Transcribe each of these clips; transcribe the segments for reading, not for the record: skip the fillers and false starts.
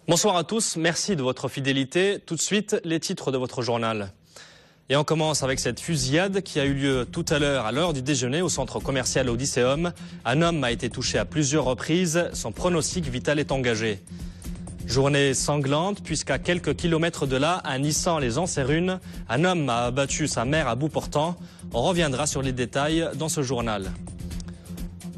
Bonsoir à tous, merci de votre fidélité. Tout de suite, les titres de votre journal. Et on commence avec cette fusillade qui a eu lieu tout à l'heure du déjeuner au centre commercial Odysseum. Un homme a été touché à plusieurs reprises, son pronostic vital est engagé. Journée sanglante puisqu'à quelques kilomètres de là, à Nissan les Ancerunes, un homme a abattu sa mère à bout portant. On reviendra sur les détails dans ce journal.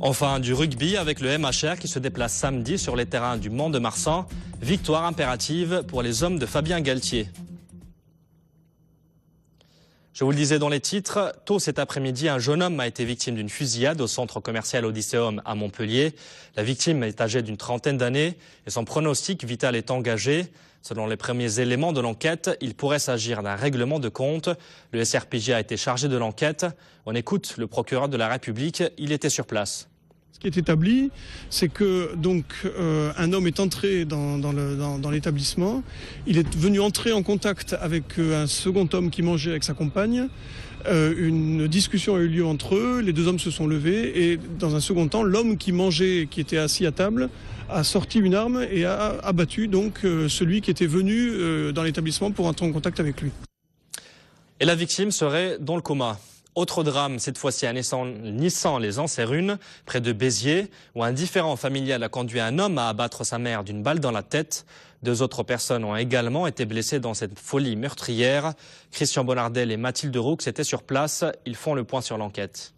Enfin, du rugby avec le MHR qui se déplace samedi sur les terrains du Mont-de-Marsan. Victoire impérative pour les hommes de Fabien Galtier. Je vous le disais dans les titres, tôt cet après-midi, un jeune homme a été victime d'une fusillade au centre commercial Odysseum à Montpellier. La victime est âgée d'une trentaine d'années et son pronostic vital est engagé. Selon les premiers éléments de l'enquête, il pourrait s'agir d'un règlement de compte. Le SRPJ a été chargé de l'enquête. On écoute le procureur de la République, il était sur place. Ce qui est établi, c'est que un homme est entré dans l'établissement. Il est venu entrer en contact avec un second homme qui mangeait avec sa compagne. Une discussion a eu lieu entre eux. Les deux hommes se sont levés et dans un second temps, l'homme qui mangeait, qui était assis à table, a sorti une arme et a abattu celui qui était venu dans l'établissement pour entrer en contact avec lui. Et la victime serait dans le coma. Autre drame, cette fois-ci à Nissan les Ancerunes, près de Béziers, où un différend familial a conduit un homme à abattre sa mère d'une balle dans la tête. Deux autres personnes ont également été blessées dans cette folie meurtrière. Christian Bonardel et Mathilde Roux étaient sur place. Ils font le point sur l'enquête.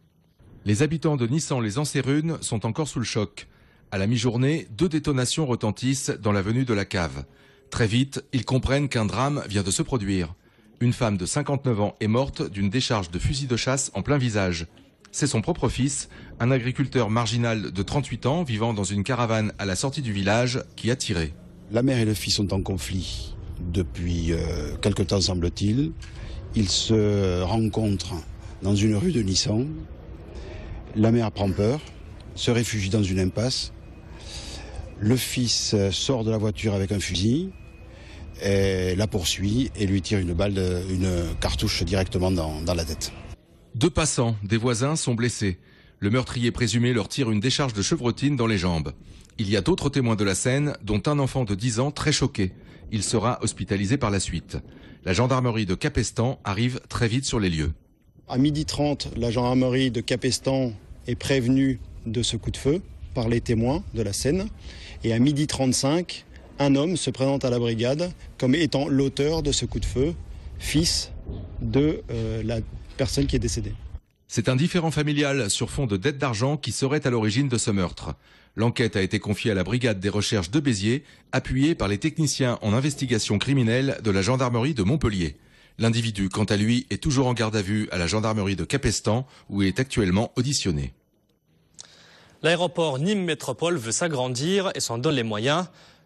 Les habitants de Nissan les Ancerunes sont encore sous le choc. À la mi-journée, 2 détonations retentissent dans l'avenue de la Cave. Très vite, ils comprennent qu'un drame vient de se produire. Une femme de 59 ans est morte d'une décharge de fusil de chasse en plein visage. C'est son propre fils, un agriculteur marginal de 38 ans vivant dans une caravane à la sortie du village, qui a tiré. La mère et le fils sont en conflit depuis quelque temps, semble-t-il. Ils se rencontrent dans une rue de Nissan. La mère prend peur, se réfugie dans une impasse. Le fils sort de la voiture avec un fusil. Et la poursuit et lui tire une cartouche directement dans la tête. 2 passants, des voisins, sont blessés. Le meurtrier présumé leur tire une décharge de chevrotine dans les jambes. Il y a d'autres témoins de la scène, dont un enfant de 10 ans très choqué. Il sera hospitalisé par la suite. La gendarmerie de Capestan arrive très vite sur les lieux. À 12h30, la gendarmerie de Capestan est prévenue de ce coup de feu par les témoins de la scène. Et à 12h35, un homme se présente à la brigade comme étant l'auteur de ce coup de feu, fils de la personne qui est décédée. C'est un différend familial sur fond de dette d'argent qui serait à l'origine de ce meurtre. L'enquête a été confiée à la brigade des recherches de Béziers, appuyée par les techniciens en investigation criminelle de la gendarmerie de Montpellier. L'individu, quant à lui, est toujours en garde à vue à la gendarmerie de Capestan, où il est actuellement auditionné. L'aéroport Nîmes Métropole veut s'agrandir et s'en donne les moyens.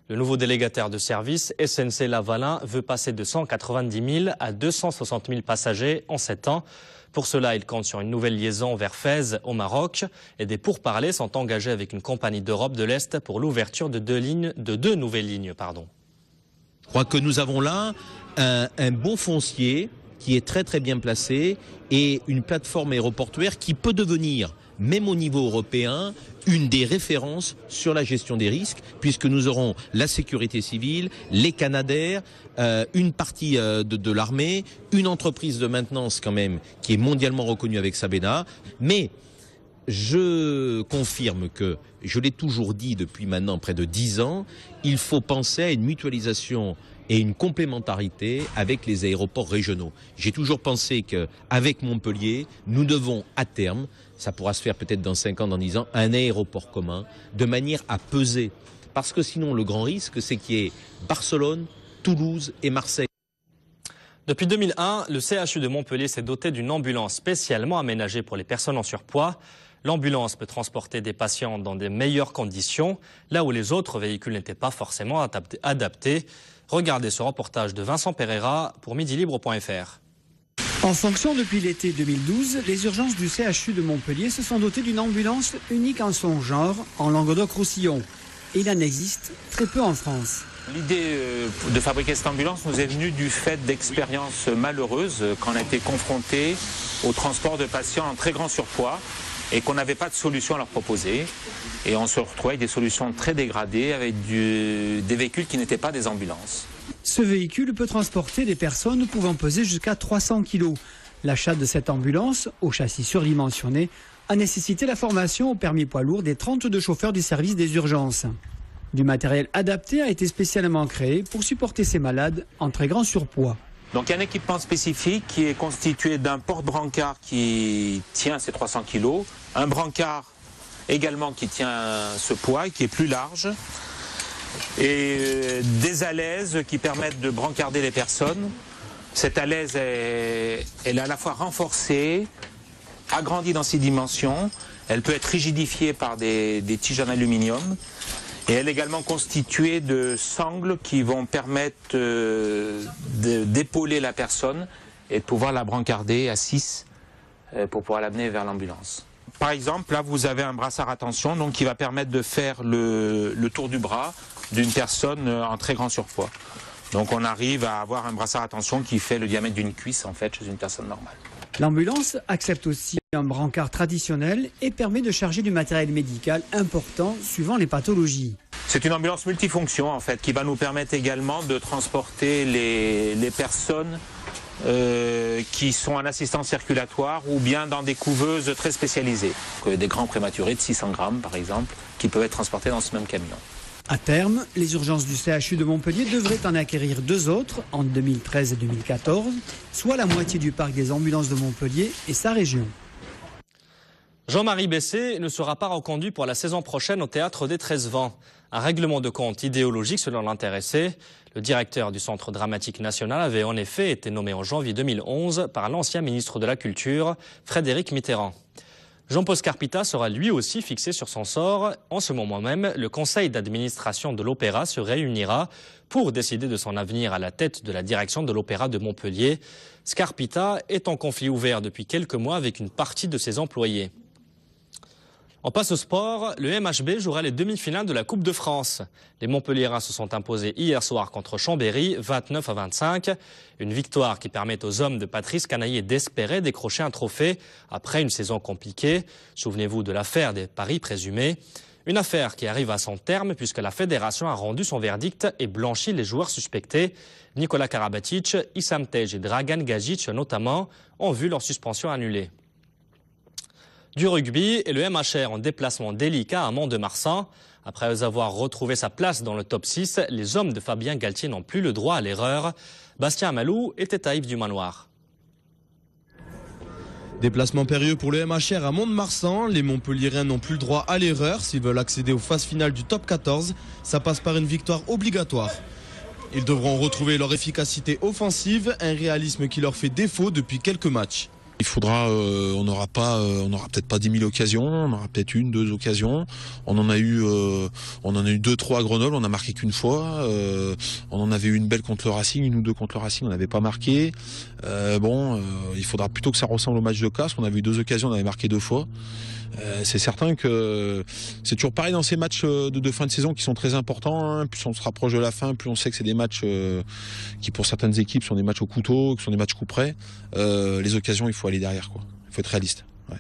Le nouveau délégataire de service, SNC-Lavalin, veut passer de 190 000 à 260 000 passagers en 7 ans. Pour cela, il compte sur une nouvelle liaison vers Fès au Maroc et des pourparlers sont engagés avec une compagnie d'Europe de l'Est pour l'ouverture de deux nouvelles lignes. Je crois que nous avons là un bon foncier qui est très très bien placé et une plateforme aéroportuaire qui peut devenir, même au niveau européen, une des références sur la gestion des risques, puisque nous aurons la sécurité civile, les Canadair, une partie de l'armée, une entreprise de maintenance quand même qui est mondialement reconnue avec Sabena. Mais je confirme que, je l'ai toujours dit depuis maintenant près de 10 ans, il faut penser à une mutualisation et une complémentarité avec les aéroports régionaux. J'ai toujours pensé qu'avec Montpellier, nous devons à terme, ça pourra se faire peut-être dans 5 ans, dans 10 ans, un aéroport commun, de manière à peser. Parce que sinon, le grand risque, c'est qu'il y ait Barcelone, Toulouse et Marseille. Depuis 2001, le CHU de Montpellier s'est doté d'une ambulance spécialement aménagée pour les personnes en surpoids. L'ambulance peut transporter des patients dans des meilleures conditions, là où les autres véhicules n'étaient pas forcément adaptés. Regardez ce reportage de Vincent Pereira pour midilibre.fr. En fonction depuis l'été 2012, les urgences du CHU de Montpellier se sont dotées d'une ambulance unique en son genre en Languedoc-Roussillon. Et il en existe très peu en France. L'idée de fabriquer cette ambulance nous est venue du fait d'expériences malheureuses quand on a été confronté au transport de patients en très grand surpoids et qu'on n'avait pas de solution à leur proposer. Et on se retrouvait avec des solutions très dégradées, avec des véhicules qui n'étaient pas des ambulances. Ce véhicule peut transporter des personnes pouvant peser jusqu'à 300 kg. L'achat de cette ambulance, au châssis surdimensionné, a nécessité la formation au permis poids lourd des 32 chauffeurs du service des urgences. Du matériel adapté a été spécialement créé pour supporter ces malades en très grand surpoids. Donc il y a un équipement spécifique qui est constitué d'un porte-brancard qui tient ces 300 kg, un brancard également qui tient ce poids et qui est plus large, et des alaises qui permettent de brancarder les personnes. Cette alaise, elle est à la fois renforcée, agrandie dans ses dimensions, elle peut être rigidifiée par des tiges en aluminium, et elle est également constituée de sangles qui vont permettre d'épauler la personne et de pouvoir la brancarder à 6 pour pouvoir l'amener vers l'ambulance. Par exemple, là vous avez un brassard à tension donc, qui va permettre de faire le tour du bras d'une personne en très grand surpoids. Donc on arrive à avoir un brassard à tension qui fait le diamètre d'une cuisse en fait chez une personne normale. L'ambulance accepte aussi un brancard traditionnel et permet de charger du matériel médical important suivant les pathologies. C'est une ambulance multifonction en fait qui va nous permettre également de transporter les personnes qui sont en assistance circulatoire ou bien dans des couveuses très spécialisées. Des grands prématurés de 600 grammes par exemple qui peuvent être transportés dans ce même camion. À terme, les urgences du CHU de Montpellier devraient en acquérir 2 autres en 2013 et 2014, soit la moitié du parc des ambulances de Montpellier et sa région. Jean-Marie Bessé ne sera pas reconduit pour la saison prochaine au Théâtre des 13 Vents. Un règlement de compte idéologique selon l'intéressé. Le directeur du Centre dramatique national avait en effet été nommé en janvier 2011 par l'ancien ministre de la Culture, Frédéric Mitterrand. Jean-Paul Scarpita sera lui aussi fixé sur son sort. En ce moment même, le conseil d'administration de l'Opéra se réunira pour décider de son avenir à la tête de la direction de l'Opéra de Montpellier. Scarpita est en conflit ouvert depuis quelques mois avec une partie de ses employés. On passe au sport, le MHB jouera les demi-finales de la Coupe de France. Les Montpelliérains se sont imposés hier soir contre Chambéry, 29-25. Une victoire qui permet aux hommes de Patrice Canaillé d'espérer décrocher un trophée après une saison compliquée. Souvenez-vous de l'affaire des paris présumés. Une affaire qui arrive à son terme puisque la fédération a rendu son verdict et blanchi les joueurs suspectés. Nicolas Karabatic, Issam Tej et Dragan Gajic notamment ont vu leur suspension annulée. Du rugby et le MHR en déplacement délicat à Mont-de-Marsan. Après avoir retrouvé sa place dans le top 6, les hommes de Fabien Galtier n'ont plus le droit à l'erreur. Bastien Amalou était à Yves du Manoir. Déplacement périlleux pour le MHR à Mont-de-Marsan. Les Montpelliérains n'ont plus le droit à l'erreur s'ils veulent accéder aux phases finales du top 14. Ça passe par une victoire obligatoire. Ils devront retrouver leur efficacité offensive, un réalisme qui leur fait défaut depuis quelques matchs. Il faudra, on n'aura peut-être pas 10 000 occasions, on aura peut-être 1, 2 occasions. On en a eu 2, 3 à Grenoble, on n'a marqué qu'une fois. On en avait eu une belle contre le Racing, 1 ou 2 contre le Racing, on n'avait pas marqué. Il faudra plutôt que ça ressemble au match de Castres. On avait eu 2 occasions, on avait marqué 2 fois. C'est certain que c'est toujours pareil dans ces matchs de fin de saison qui sont très importants. Hein. Plus on se rapproche de la fin, plus on sait que c'est des matchs qui pour certaines équipes sont des matchs au couteau, qui sont des matchs coup près. Les occasions, il faut aller derrière, quoi. Il faut être réaliste. Ouais.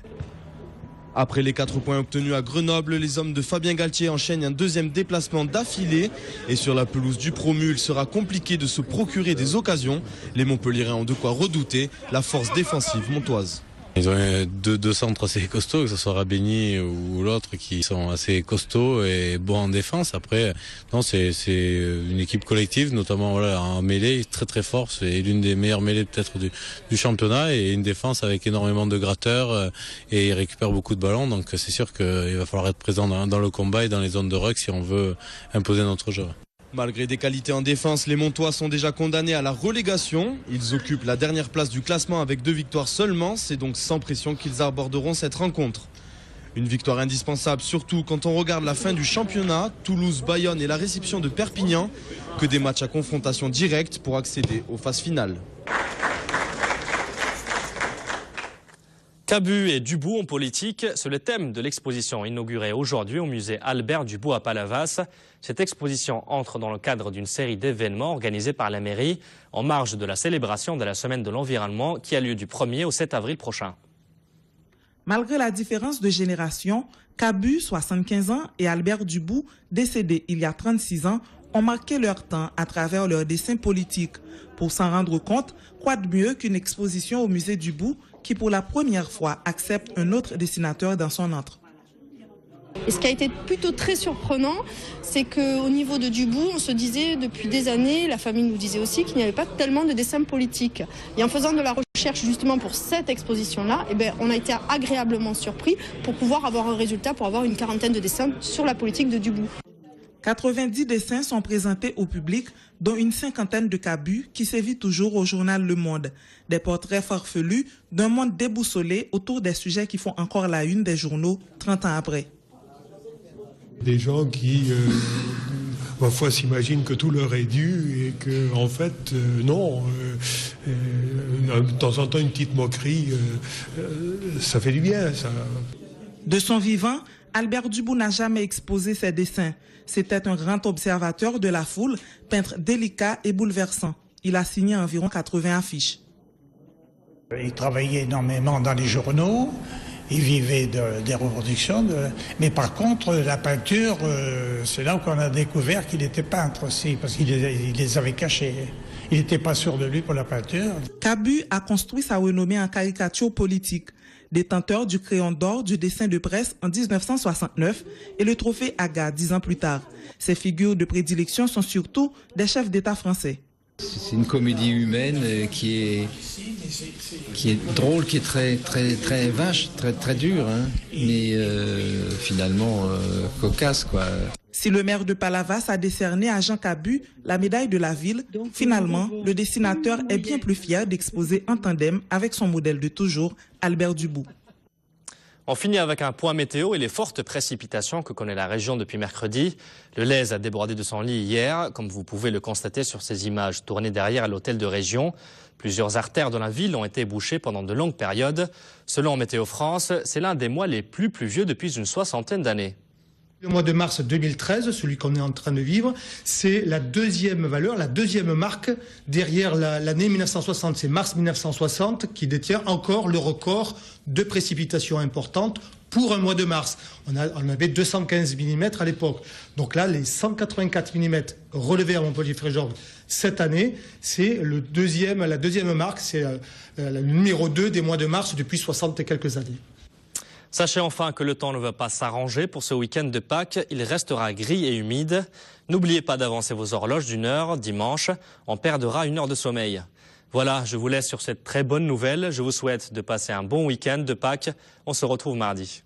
Après les 4 points obtenus à Grenoble, les hommes de Fabien Galtier enchaînent un deuxième déplacement d'affilée. Et sur la pelouse du promu, il sera compliqué de se procurer des occasions. Les Montpelliérains ont de quoi redouter la force défensive montoise. Ils ont deux centres assez costauds, que ce soit Rabeni ou l'autre, qui sont assez costauds et bons en défense. Après, non, c'est une équipe collective, notamment voilà, en mêlée, très très forte. C'est l'une des meilleures mêlées peut-être du championnat et une défense avec énormément de gratteurs et ils récupèrent beaucoup de ballons. Donc c'est sûr qu'il va falloir être présent dans le combat et dans les zones de ruck si on veut imposer notre jeu. Malgré des qualités en défense, les Montois sont déjà condamnés à la relégation. Ils occupent la dernière place du classement avec 2 victoires seulement. C'est donc sans pression qu'ils aborderont cette rencontre. Une victoire indispensable, surtout quand on regarde la fin du championnat, Toulouse, Bayonne et la réception de Perpignan, que des matchs à confrontation directe pour accéder aux phases finales. Cabu et Dubout en politique, c'est le thème de l'exposition inaugurée aujourd'hui au musée Albert Dubout à Palavas. Cette exposition entre dans le cadre d'une série d'événements organisés par la mairie en marge de la célébration de la Semaine de l'Environnement qui a lieu du 1er au 7 avril prochain. Malgré la différence de génération, Kabu, 75 ans, et Albert Dubout, décédé il y a 36 ans, ont marqué leur temps à travers leurs dessins politiques. Pour s'en rendre compte, quoi de mieux qu'une exposition au musée Dubout qui pour la première fois accepte un autre dessinateur dans son antre. Et ce qui a été plutôt très surprenant, c'est qu'au niveau de Dubout, on se disait depuis des années, la famille nous disait aussi qu'il n'y avait pas tellement de dessins politiques. Et en faisant de la recherche justement pour cette exposition-là, on a été agréablement surpris pour pouvoir avoir un résultat, pour avoir une 40aine de dessins sur la politique de Dubout. 90 dessins sont présentés au public, dont une 50aine de Kabu qui sévit toujours au journal Le Monde. Des portraits farfelus d'un monde déboussolé autour des sujets qui font encore la une des journaux 30 ans après. Des gens qui, parfois, s'imaginent que tout leur est dû et que, en fait, non. De temps en temps, une petite moquerie, ça fait du bien, ça. De son vivant, Albert Dubout n'a jamais exposé ses dessins. C'était un grand observateur de la foule, peintre délicat et bouleversant. Il a signé environ 80 affiches. Il travaillait énormément dans les journaux, il vivait des reproductions, mais par contre, la peinture, c'est là qu'on a découvert qu'il était peintre aussi, parce qu'il les avait cachés. Il n'était pas sûr de lui pour la peinture. Kabu a construit sa renommée en caricature politique. Détenteur du crayon d'or du dessin de presse en 1969 et le trophée Aga 10 ans plus tard. Ses figures de prédilection sont surtout des chefs d'État français. C'est une comédie humaine qui est drôle, qui est très vache, très dure, hein, mais finalement cocasse, quoi. Si le maire de Palavas a décerné à Jean Kabu la médaille de la ville, finalement, le dessinateur est bien plus fier d'exposer en tandem avec son modèle de toujours, Albert Dubout. On finit avec un point météo et les fortes précipitations que connaît la région depuis mercredi. Le Lez a débordé de son lit hier, comme vous pouvez le constater sur ces images tournées derrière l'hôtel de région. Plusieurs artères de la ville ont été bouchées pendant de longues périodes. Selon Météo France, c'est l'un des mois les plus pluvieux depuis une 60aine d'années. Le mois de mars 2013, celui qu'on est en train de vivre, c'est la deuxième valeur, la deuxième marque derrière l'année 1960. C'est mars 1960 qui détient encore le record de précipitations importantes pour un mois de mars. On avait 215 mm à l'époque. Donc là, les 184 mm relevés à Montpellier-Fréjord cette année, c'est la deuxième marque, c'est le numéro 2 des mois de mars depuis 60 et quelques années. Sachez enfin que le temps ne va pas s'arranger pour ce week-end de Pâques. Il restera gris et humide. N'oubliez pas d'avancer vos horloges d'une heure. Dimanche, on perdra 1 heure de sommeil. Voilà, je vous laisse sur cette très bonne nouvelle. Je vous souhaite de passer un bon week-end de Pâques. On se retrouve mardi.